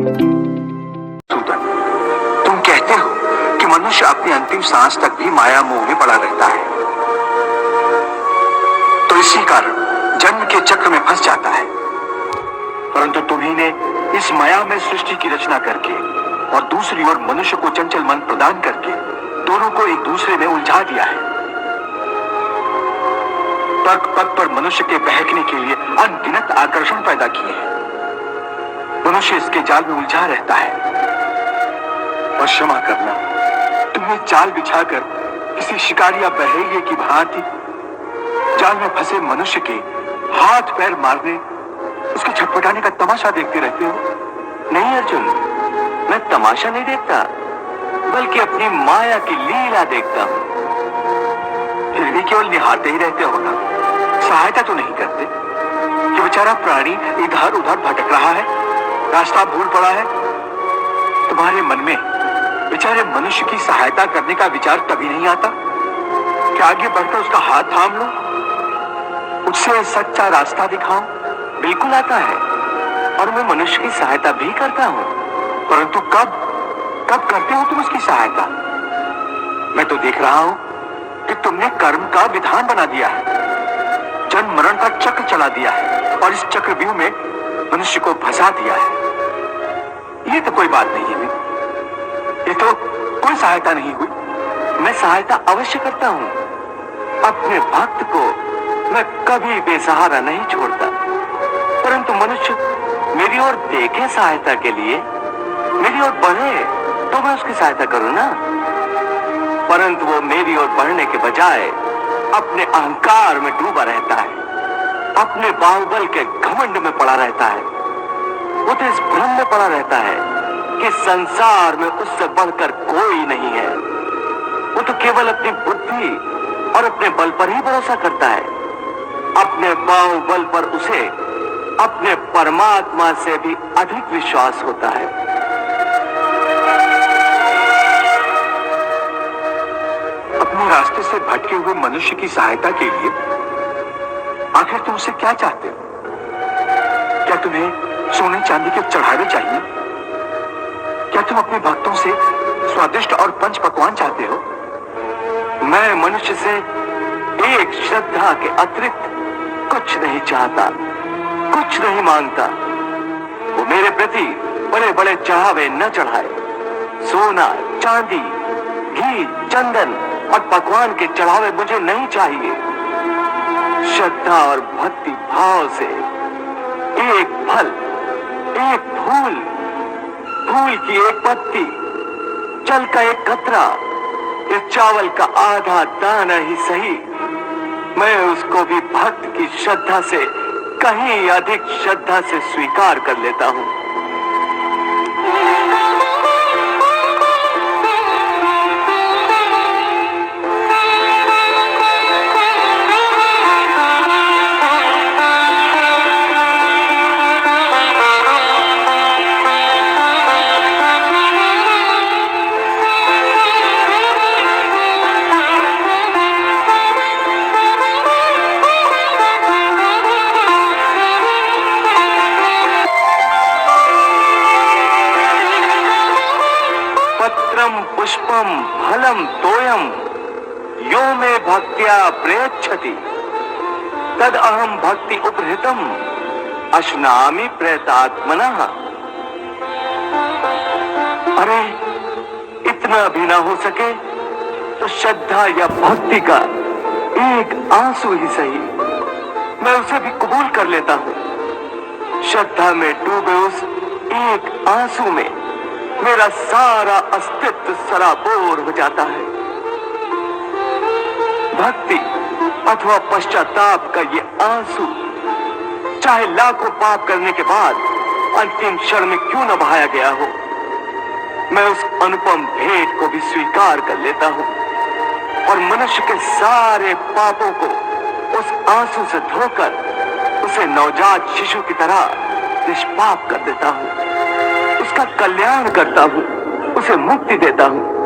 सूदन, तुम कहते हो कि मनुष्य अपनी अंतिम सांस तक भी माया मोह में पड़ा रहता है, तो इसी कारण जन्म के चक्र में फंस जाता है। परंतु तुम्ही ने इस माया में सृष्टि की रचना करके और दूसरी ओर मनुष्य को चंचल मन प्रदान करके दोनों को एक दूसरे में उलझा दिया है। तर्क पथ पर मनुष्य के बहकने के लिए अनगिनत आकर्षण पैदा किए हैं। मनुष्य इसके जाल में उलझा रहता है। और क्षमा करना, तुमने जाल बिछाकर किसी शिकारी या बहेलिए की भांति जाल में फंसे मनुष्य के हाथ पैर मारने, उसके छटपटाने का तमाशा देखते रहते हो। नहीं अर्जुन, मैं तमाशा नहीं देखता, बल्कि अपनी माया की लीला देखता हूं। फिर भी केवल निहारते ही रहते हो ना, सहायता तो नहीं करते। कि बेचारा प्राणी इधर उधर भटक रहा है, रास्ता भूल पड़ा है। तुम्हारे मन में बेचारे मनुष्य की सहायता करने का विचार कभी नहीं आता कि आगे बढ़कर उसका हाथ थाम लो, उससे सच्चा रास्ता दिखाओ। बिल्कुल आता है, और मैं मनुष्य की सहायता भी करता हूं। परंतु कब कब करते हो तुम उसकी सहायता? मैं तो देख रहा हूं कि तुमने कर्म का विधान बना दिया है, जन्म मरण का चक्र चला दिया है और इस चक्रव्यूह में मनुष्य को फंसा दिया है। ये तो कोई बात नहीं है, ये तो कोई सहायता नहीं हुई। मैं सहायता अवश्य करता हूं। अपने भक्त को मैं कभी बेसहारा नहीं छोड़ता। परंतु मनुष्य मेरी ओर देखे सहायता के लिए, मेरी ओर बढ़े तो मैं उसकी सहायता करूं ना। परंतु वो मेरी ओर बढ़ने के बजाय अपने अहंकार में डूबा रहता है, अपने बाहुबल के घमंड में पड़ा रहता है। वो तो इस भ्रम में पड़ा रहता है कि संसार में उससे बढ़कर कोई नहीं है। वो तो केवल अपनी बुद्धि और अपने बल पर ही भरोसा करता है। अपने बाहुबल पर उसे अपने परमात्मा से भी अधिक विश्वास होता है। अपने रास्ते से भटके हुए मनुष्य की सहायता के लिए आखिर तुम उससे क्या चाहते हो? क्या तुम्हें सोने चांदी के चढ़ावे चाहिए? क्या तुम अपने भक्तों से स्वादिष्ट और पंच पकवान चाहते हो? मैं मनुष्य से एक श्रद्धा के अतिरिक्त कुछ नहीं चाहता, कुछ नहीं मांगता। वो मेरे प्रति बड़े बड़े चढ़ावे न चढ़ाए। सोना, चांदी, घी, चंदन और पकवान के चढ़ावे मुझे नहीं चाहिए। श्रद्धा और भक्ति भाव से एक फल, एक फूल, फूल की एक पत्ती, जल का एक कतरा, या चावल का आधा दाना ही सही, मैं उसको भी भक्त की श्रद्धा से कहीं अधिक श्रद्धा से स्वीकार कर लेता हूं। पुष्पम फलम तोयम यो मे भक्त्या प्रयच्छति तद अहम भक्ति उपहृतम अश्नामि प्रयतात्मनः। अरे इतना भी ना हो सके तो श्रद्धा या भक्ति का एक आंसू ही सही, मैं उसे भी कबूल कर लेता हूं। श्रद्धा में डूबे उस एक आंसू में मेरा सारा अस्तित्व सराबोर हो जाता है। भक्ति अथवा पश्चाताप का ये आंसू चाहे लाखों पाप करने के बाद अंतिम क्षण में क्यों न बहाया गया हो, मैं उस अनुपम भेंट को भी स्वीकार कर लेता हूं और मनुष्य के सारे पापों को उस आंसू से धोकर उसे नवजात शिशु की तरह निष्पाप कर देता हूं, उसका कल्याण करता हूं, उसे मुक्ति देता हूं।